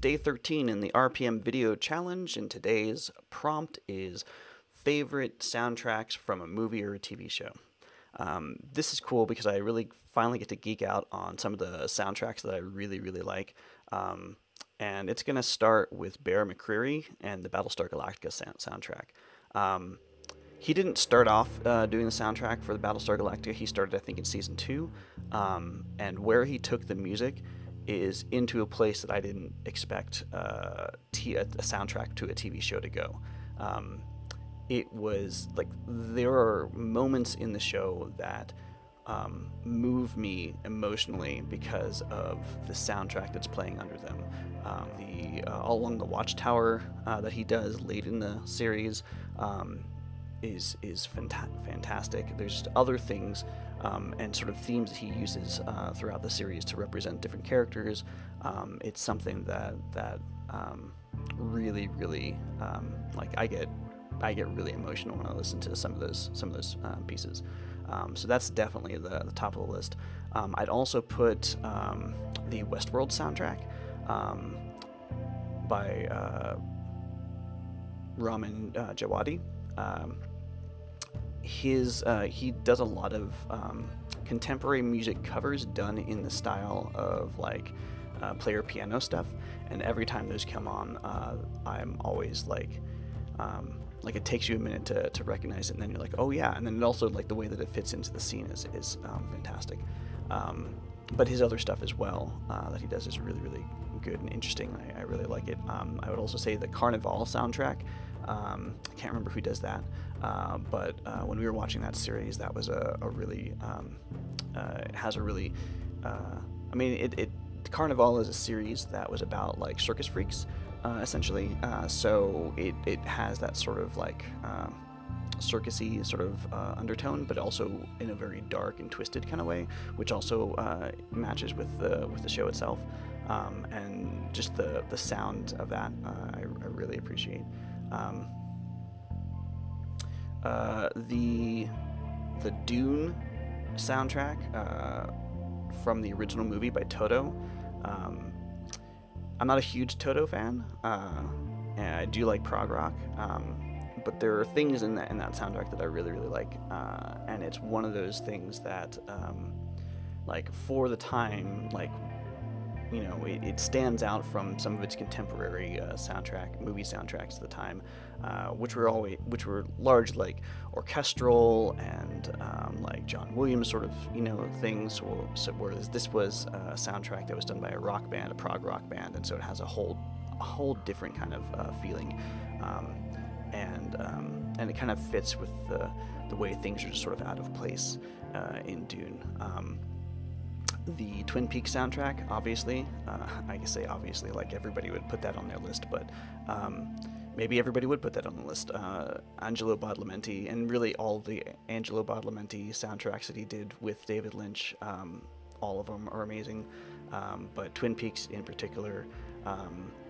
day 13 in the RPM video challenge, and today's prompt is favorite soundtracks from a movie or a TV show. This is cool because I really finally get to geek out on some of the soundtracks that I really like. And it's going to start with Bear McCreary and the Battlestar Galactica soundtrack. He didn't start off doing the soundtrack for the Battlestar Galactica. He started, I think, in season 2. And where he took the music is into a place that I didn't expect a soundtrack to a TV show to go. It was like there are moments in the show that move me emotionally because of the soundtrack that's playing under them. All Along the Watchtower that he does late in the series is fantastic. There's just other things and sort of themes that he uses throughout the series to represent different characters. It's something that really like I get really emotional when I listen to some of those pieces. So that's definitely the top of the list. I'd also put the Westworld soundtrack by Ramin Djawadi. He does a lot of contemporary music covers done in the style of like player piano stuff, and every time those come on, I'm always like it takes you a minute to recognize it, and then you're like, oh yeah, and then it also, like, the way that it fits into the scene is fantastic. But his other stuff as well that he does is really good and interesting. I really like it. I would also say the Carnival soundtrack. I can't remember who does that, but when we were watching that series, that was a really it has a really I mean, Carnival is a series that was about like circus freaks, essentially. So it has that sort of like circusy sort of undertone, but also in a very dark and twisted kind of way, which also matches with the show itself. And just the sound of that, I really appreciate. The Dune soundtrack from the original movie by Toto. I'm not a huge Toto fan, and I do like prog rock, but there are things in that soundtrack that I really like, and it's one of those things that, like, for the time, like, you know, it stands out from some of its contemporary movie soundtracks at the time, which were large, like orchestral and like John Williams sort of, you know, things. Whereas this was a soundtrack that was done by a rock band, a prog rock band, and so it has a whole different kind of feeling, and it kind of fits with the way things are just sort of out of place in Dune. The Twin Peaks soundtrack, obviously, I can say obviously, like everybody would put that on their list, but maybe everybody would put that on the list. Angelo Badalamenti, and really all of the Angelo Badalamenti soundtracks that he did with David Lynch, all of them are amazing, but Twin Peaks in particular,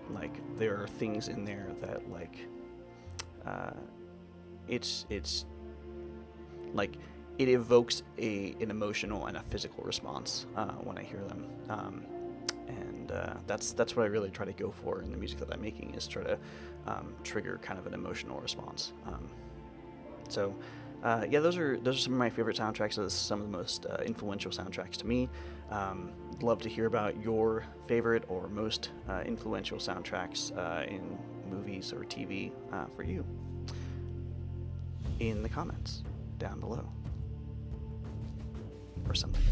like there are things in there that like, it's like, it evokes an emotional and a physical response when I hear them, and that's what I really try to go for in the music that I'm making, is try to trigger kind of an emotional response. So yeah, those are some of my favorite soundtracks. Those are some of the most influential soundtracks to me. Love to hear about your favorite or most influential soundtracks in movies or TV for you in the comments down below or something.